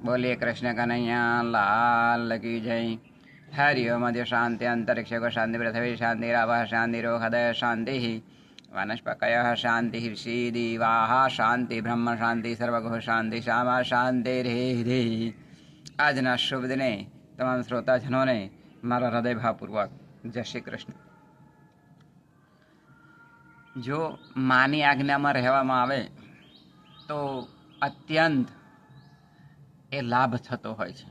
बोलिए कृष्ण कन्हैया लाल की जय। हरि ओम। मध्य शांति अंतरिक्ष को शांति पृथ्वी शांति रावः शांति हृदय शांति वनस्पतयः शांति शीदिवाः शांति ब्रह्म शांति सर्वगुह शांति श्यामा शांति हृदय। આજના શુભ દિને તમામ શ્રોતાજનોને મારા હૃદયભાવપૂર્વક જય શ્રી કૃષ્ણ। જો માની આજ્ઞામાં રહેવામાં આવે તો અત્યંત એ લાભ થતો હોય છે।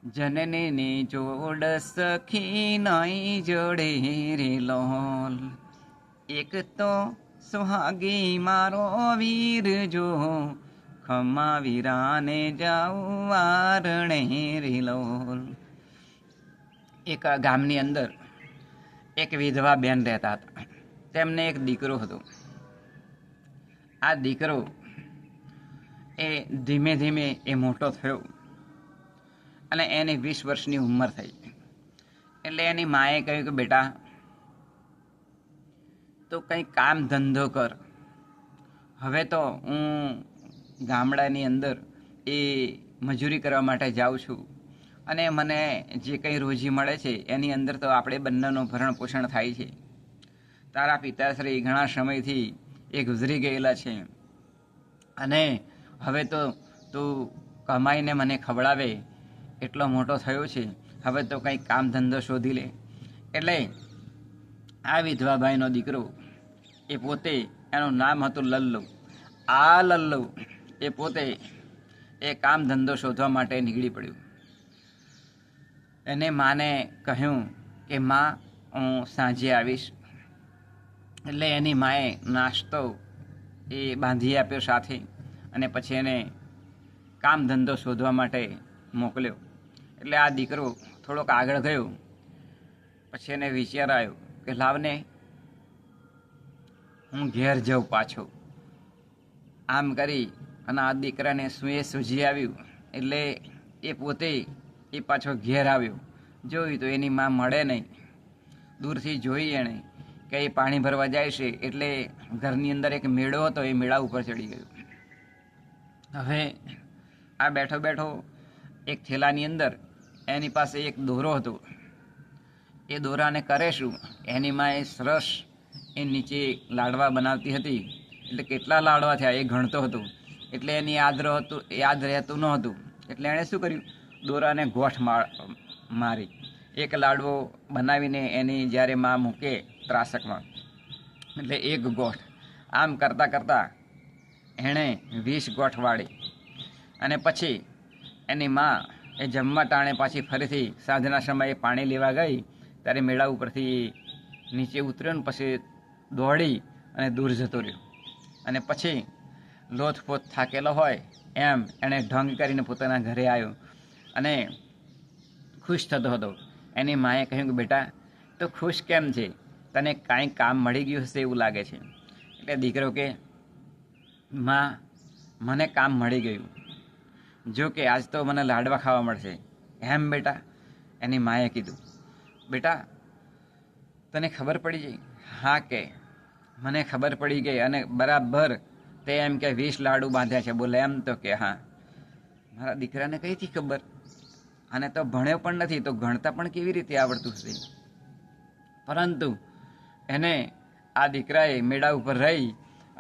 જનની જોડ સખી નઈ જોડે રે લોલ, એક તો સુહાગી મારો વીર જો, ખમા વીરાને જાઉં વારણે રે લોલ। એક ગામની અંદર એક વિધવા બેન રહેતા હતા। તેમને એક દીકરો હતો। આ દીકરો એ ધીમે ધીમે એ મોટો થયો અને એની 20 વર્ષની ઉંમર થઈ। એટલે એની માએ કહ્યું કે બેટા તો કંઈ કામ ધંધો કર। હવે તો હું ગામડાની અંદર એ મજૂરી કરવા માટે જાઉં છું અને મને જે કંઈ રોજી મળે છે એની અંદર તો આપણે બંનેનું ભરણ પોષણ થાય છે। તારા પિતાશ્રી ઘણા સમયથી એ ગુજરી ગયેલા છે અને હવે તો તું કમાઈને મને ખવડાવે એટલો મોટો થયો છે, હવે તો કંઈક કામ ધંધો શોધી લે। એટલે આ વિધવાભાઈનો દીકરો એ પોતે, એનું નામ હતું લલ્લુ। આ લલ્લુ એ પોતે એ કામ ધંધો શોધવા માટે નીકળી પડ્યું। એને માને કહ્યું કે માં હું સાંજે આવીશ। એટલે એની માએ નાસ્તો એ બાંધી આપ્યો સાથે અને પછી એને કામ ધંધો શોધવા માટે મોકલ્યો। એટલે આ દીકરો થોડોક આગળ ગયો, પછી એને વિચાર આવ્યો કે લાવને હું ઘેર જાઉં પાછો। આમ કરી અને આ દીકરાને સૂઝી આવ્યું। એટલે એ પોતે એ પાછો ઘેર આવ્યો। જોયું તો એની માં મળે નહીં। દૂરથી જોઈ એણે કે એ પાણી ભરવા જાય છે। એટલે ઘરની અંદર એક મેળો હતો, એ મેળા ઉપર ચડી ગયો। હવે આ બેઠો બેઠો એક થેલાની અંદર એની પાસે એક દોરો હતો। એ દોરાને કરે શું, એની માં એ સરસ એ નીચે લાડવા બનાવતી હતી। એટલે કેટલા લાડવા થયા એ ગણતો હતો। એટલે એની યાદ રહેતું ન હતું। એટલે એણે શું કર્યું, દોરાને ગોઠ મારી। એક લાડવો બનાવીને એની જ્યારે માં મૂકે ત્રાસકમાં, એટલે એક ગોઠ આમ કરતાં કરતાં એણે 20 ગોઠ વાળી। અને પછી એની માં એ જમવા ટાણે પાછી ફરીથી સાંજના સમયે પાણી લેવા ગઈ ત્યારે મેળા ઉપરથી નીચે ઉતર્યો ને પછી દોડી અને દૂર જતો રહ્યો। અને પછી લોથપોથ થાકેલો હોય એમ એણે ઢંગ કરીને પોતાના ઘરે આવ્યો અને ખુશ થતો હતો। એની માએ કહ્યું કે બેટા તો ખુશ કેમ છે, તને કાંઈ કામ મળી ગયું હશે એવું લાગે છે। એટલે દીકરો કે માં મને કામ મળી ગયું, જો કે આજ તો મને લાડવા ખાવા મળશે। એમ બેટા? એની માએ કીધું બેટા તને ખબર પડી ગઈ? હા કે મને ખબર પડી ગઈ અને બરાબર તે એમ કે 20 લાડુ બાંધ્યા છે। બોલે એમ? તો કે હા। મારા દીકરાને કઈથી ખબર? આને તો ભણ્યો પણ નથી, તો ગણતા પણ કેવી રીતે આવડતું હશે? પરંતુ એને આ દીકરાએ મેળા ઉપર રહી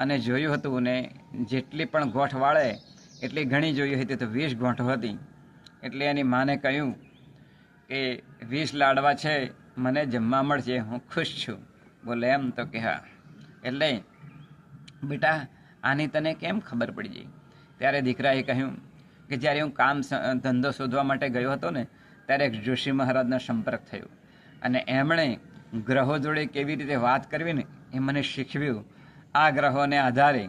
અને જોયું હતું ને જેટલી પણ ગોઠ વાળે એટલી ઘણી જોઈ હતી તો 20 ગોઠો હતી। એટલે એની માને કહ્યું કે 20 લાડવા છે, મને જમવા મળશે, હું ખુશ છું। બોલે એમ? તો કે હા। એટલે બેટા આની તને કેમ ખબર પડી ગઈ? ત્યારે દીકરાએ કહ્યું કે જ્યારે હું કામ ધંધો શોધવા માટે ગયો હતો ને ત્યારે એક જોશી મહારાજનો સંપર્ક થયો અને એમણે ગ્રહો જોડે કેવી રીતે વાત કરવી ને એ મને શીખવ્યું। આ ગ્રહોને આધારે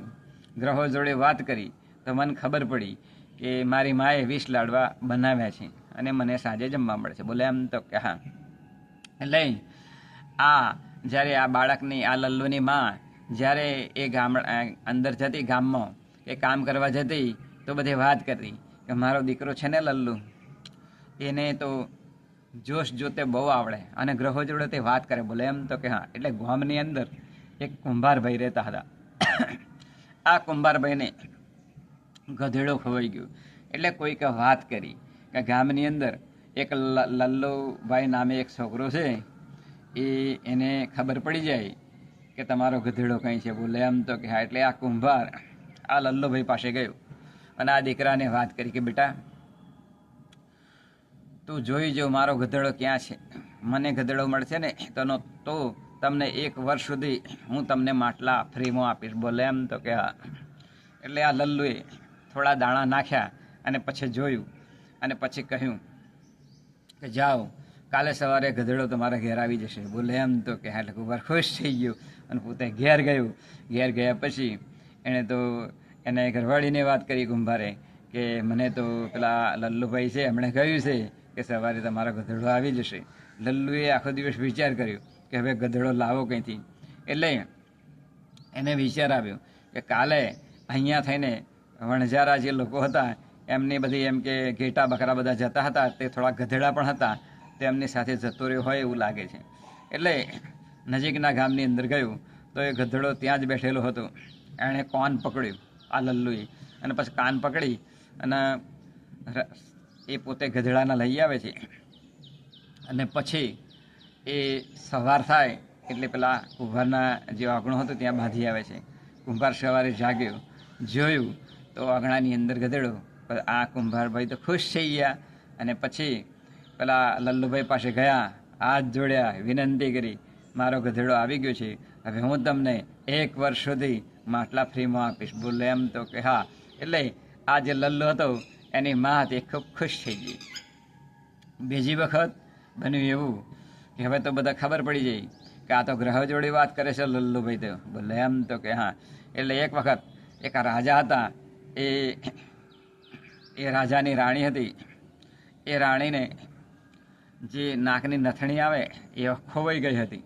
ગ્રહો જોડે વાત કરી તો મને ખબર પડી કે મારી માએ 20 લાડવા બનાવ્યા છે અને મને સાંજે જમવા મળશે। બોલે એમ? તો કે હા। એટલે આ જ્યારે આ બાળકની, આ લલ્લુની માં જ્યારે એ અંદર જતી ગામમાં એ કામ કરવા જતી તો બધી વાત કરતી કે મારો દીકરો છે ને લલ્લુ, એને તો જોશ જોતે બહુ આવડે અને ગ્રહો જોડે તે વાત કરે। બોલે એમ? તો કે હા। એટલે ગામની અંદર એક કુંભારભાઈ રહેતા હતા। આ કુંભારભાઈને ગધેડો ખવાઈ ગયો। એટલે કોઈકે વાત કરી કે ગામની અંદર એક લલ્લુભાઈ નામે એક છોકરો છે, એને ખબર પડી જાય કે તમારો ગધેડો કંઈ છે. બોલે એમ તો કે હા. એટલે આ કુંભાર આ લલ્લુભાઈ પાસે ગયો અને આ દીકરાને વાત કરી કે બેટા તું જોઈ જો મારો ગધેડો ક્યાં છે. મને ગધેડો મળશે ને તો તમને 1 વર્ષ સુધી હું તમને માટલા ફ્રીમાં આપીશ. બોલે એમ તો કે હા. એટલે આ લલ્લુએ થોડા દાણા નાખ્યા અને પછી જોયું અને પછી કહ્યું કે જાઓ કાલે સવારે ગધેડો તમારા ઘેર આવી જશે. બોલે એમ તો કે હા. એટલે કુંભાર ખુશ થઈ ગયો અને પોતે ઘેર ગયું. ઘેર ગયા પછી એને ઘરવાળીને વાત કરી કુંભારે કે મને તો પેલા લલ્લુભાઈ છે એમણે કહ્યું છે કે સવારે તમારો ગધેડો આવી જશે. લલ્લુએ આખો દિવસ વિચાર કર્યો કે હવે ગધેડો લાવો કંઈથી. એટલે એને વિચાર આવ્યો કે કાલે અહીંયા થઈને વણઝારા જે લોકો હતા એમની બધી એમ કે ઘેટા બકરા બધા જતા હતા, તે થોડા ગધેડા પણ હતા, તે એમની સાથે જતો રહ્યો હોય એવું લાગે છે. એટલે નજીકના ગામની અંદર ગયું તો એ ગધેડો ત્યાં જ બેઠેલો હતો. એણે કાન પકડ્યું આ લલ્લુએ અને પછી કાન પકડી અને એ પોતે ગધેડાને લઈ આવે છે. અને પછી એ સવાર થાય એટલે પેલા કુંભારના જે આંગણું હતું ત્યાં બાંધી આવે છે. કુંભાર સવારે જાગ્યો, જોયું તો આંગણાની અંદર ગધેડો. આ કુંભારભાઈ તો ખુશ થઈ ગયા અને પછી પેલા લલ્લુભાઈ પાસે ગયા, હાથ જોડ્યા, વિનંતી કરી મારો ગધેડો આવી ગયો છે, હવે હું તમને 1 વર્ષ સુધી માટલા ફ્રીમાં આપીશ. બોલે એમ તો કે હા. એટલે આ જે લલ્લુ હતો એની મા હતી ખૂબ ખુશ થઈ ગઈ. બીજી વખત બન્યું એવું કે હવે તો બધા ખબર પડી જાય કે આ તો ગ્રહ જોડે વાત કરે છે લલ્લુભાઈ. તો બોલે એમ તો કે હા. એટલે એક વખત એક રાજા હતા, એ રાજાની રાણી હતી. એ રાણીને જે નાકની નથણી આવે એ ખોવાઈ ગઈ હતી.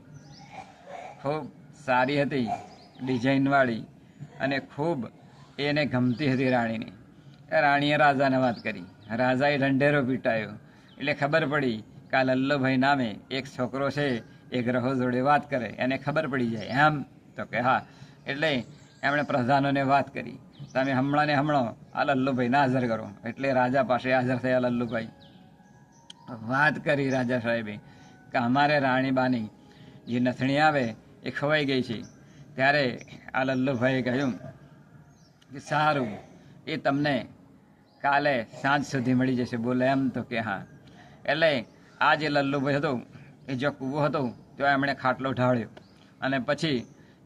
ખૂબ સારી હતી, ડિઝાઇનવાળી, અને ખૂબ એને ગમતી હતી રાણીને. રાણીએ રાજાને વાત કરી. રાજાએ ઢંઢેરો પીટાયો. એટલે ખબર પડી કે આ લલ્લુભાઈ નામે એક છોકરો છે એ ગ્રહો જોડે વાત કરે, એને ખબર પડી જાય. એમ તો કે હા. એટલે એમણે પ્રધાનોને વાત કરી, તમે હમણાં આ લલ્લુભાઈને હાજર કરો. એટલે રાજા પાસે હાજર થયા લલ્લુભાઈ. વાત કરી રાજા સાહેબે કે અમારે રાણીબાની જે નથણી આવે એ ખવાઈ ગઈ છે. ત્યારે આ લલ્લુભાઈએ કહ્યું કે સારું, એ તમને કાલે સાંજ સુધી મળી જશે. બોલે એમ તો કે હા. એટલે આ જે લલ્લુભાઈ હતો એ જો કૂવો હતો ત્યાં એમણે ખાટલો ઢાળ્યો અને પછી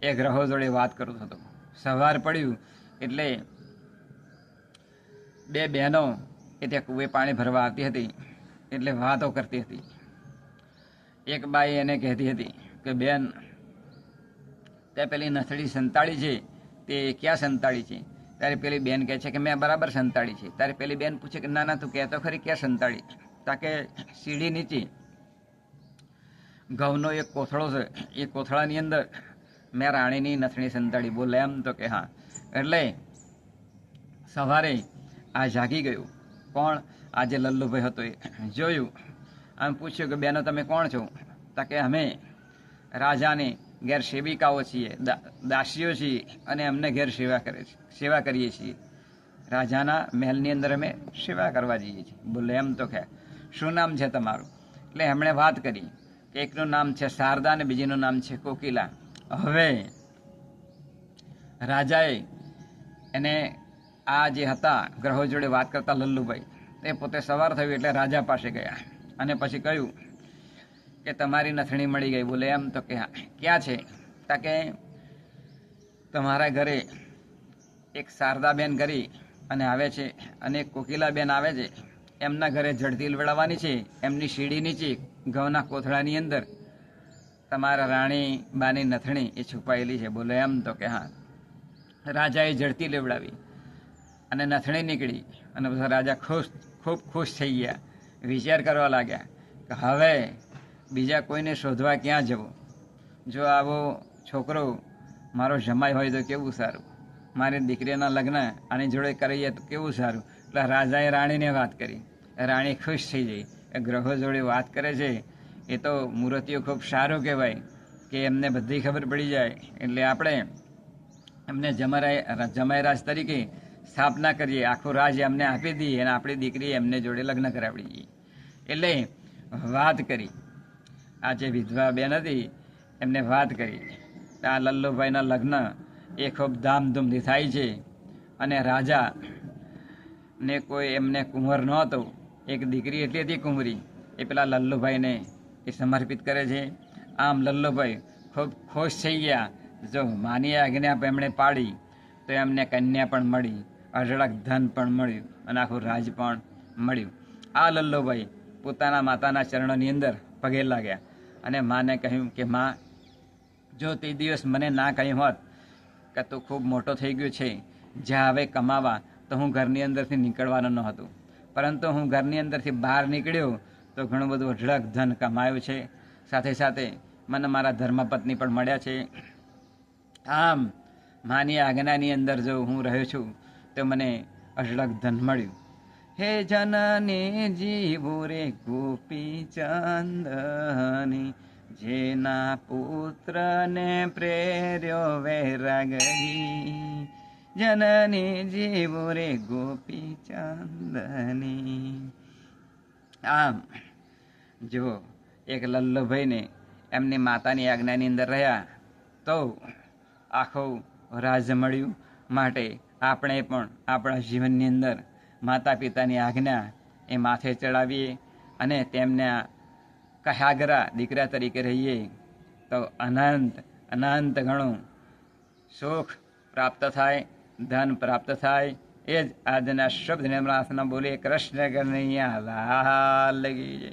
એ ગ્રહો જોડે વાત કરતો હતો. સવાર પડ્યું એટલે 2 બહેનો એ ત્યાં કૂવે પાણી ભરવા આવતી હતી એટલે વાતો કરતી હતી. એક બાઈ એને કહેતી હતી કે બેન, તે પેલી નથડી સંતાડી છે તે ક્યાં સંતાડી છે? ત્યારે પેલી બેન કહે છે કે મેં બરાબર સંતાડી છે. ત્યારે પેલી બેન પૂછે કે ના ના, તું કહેતો ખરી ક્યાં સંતાડી? તાકે સીડી નીચે ઘઉંનો એક કોથળો છે, એ કોથળાની અંદર મેં રાણીની નથણી સંતાડી. બોલે એમ તો કે હા. એટલે સવારે આ જાગી ગયું. કોણ? આ જે લલ્લુભાઈ હતો એ જોયું, આમ પૂછ્યું કે બેનો તમે કોણ છો? તાકે અમે રાજાને ઘેર સેવિકાઓ છીએ, દાસીઓ છીએ અને અમને ઘેર સેવા કરીએ છીએ. રાજાના મહેલની અંદર અમે સેવા કરવા જઈએ છીએ. બોલે એમ તો કે શું નામ છે તમારું? એટલે એમણે વાત કરી કે એકનું નામ છે શારદા અને બીજીનું નામ છે કોકિલા. હવે રાજાએ એને આ જે હતા ગ્રહો જોડે વાત કરતા લલ્લુભાઈ, તે પોતે સવાર થયું એટલે રાજા પાસે ગયા અને પછી કહ્યું કે તમારી નથણી મળી ગઈ. બોલે એમ તો કે હા. ક્યાં છે? તાકે તમારા ઘરે એક શારદાબેન કરી અને આવે છે અને એક કોકિલાબેન આવે છે. એમના ઘરે જડતી લવડાવવાની છે. એમની સીડી નીચે ઘઉંના કોથળાની અંદર તમારા રાણી બાની નથણી એ છુપાયેલી છે. બોલે એમ તો કે હા. રાજાએ જડતી લેવડાવી અને નથણી નીકળી અને બધા રાજા ખૂબ ખુશ થઈ ગયા. વિચાર કરવા લાગ્યા કે હવે બીજા કોઈને શોધવા ક્યાં જવું? જો આવો છોકરો મારો જમાઈ હોય તો કેવું સારું, મારી દીકરીના લગ્ન આની જોડે કરીએ તો કેવું સારું. એટલે રાજાએ રાણીને વાત કરી. રાણી ખુશ થઈ ગઈ. એ ગ્રહો જોડે વાત કરે છે એ તો મૂર્તિઓ ખૂબ સારું કહેવાય કે એમને બધી ખબર પડી જાય. એટલે આપણે એમને જમાઈરાજ તરીકે સ્થાપના કરીએ, આખું રાજ એમને આપી દઈએ અને આપણી દીકરી એમને જોડે લગ્ન કરાવી દઈએ. એટલે વાત કરી, આ જે વિધવા બેન હતી એમને વાત કરી, આ લલ્લુભાઈના લગ્ન એ ખૂબ ધામધૂમથી થાય છે. અને રાજા ને કોઈ એમને કુંવર નહોતો, એક દીકરી એટલી હતી કુંવરી, એ પેલા લલ્લુભાઈને એ સમર્પિત કરે છે. આમ લલ્લુભાઈ ખૂબ ખુશ થઈ ગયા. જો માની આજ્ઞા એમણે પાડી તો એમને કન્યા પણ મળી, અઢળક ધન પણ મળ્યું અને આખું રાજ પણ મળ્યું. આ લલ્લુભાઈ પોતાના માતાના ચરણોની અંદર પગે લાગ્યા અને માને કહ્યું કે માં, જો તે દિવસ મને ના કહ્યું હોત કે તું ખૂબ મોટો થઈ ગયો છે, જ્યાં હવે કમાવા, તો હું ઘરની અંદરથી નીકળવાનો ન હતો. પરંતુ હું ઘરની અંદરથી બહાર નીકળ્યો તો ઘણું બધું અઢળક ધન કમાયું છે, સાથે સાથે મને મારા ધર્મપત્ની પણ મળ્યા છે. આમ માની આજ્ઞાની અંદર જો હું રહ્યો છું તો મને અઢળક ધન મળ્યું. હે જનની જીવો રે ગોપી ચંદની, જેના પુત્રને પ્રેર્યો વૈરાગી. જનની જીવો રે ગોપી ચંદની. આમ જો એક લલ્લુભાઈને એમની માતાની આજ્ઞાની અંદર રહ્યા તો આખું રાજ મળ્યું. માટે આપણે પણ આપણા જીવનની અંદર માતા પિતાની આજ્ઞા એ માથે ચડાવીએ અને તેમને કહાગરા દીકરા તરીકે રહીએ તો અનંત અનંત ઘણું સુખ પ્રાપ્ત થાય, ધન પ્રાપ્ત થાય. એ જ આજના શબ્દ નિર્મળાસના બોલીએ કૃષ્ણ કનૈયા લાલ કી જય.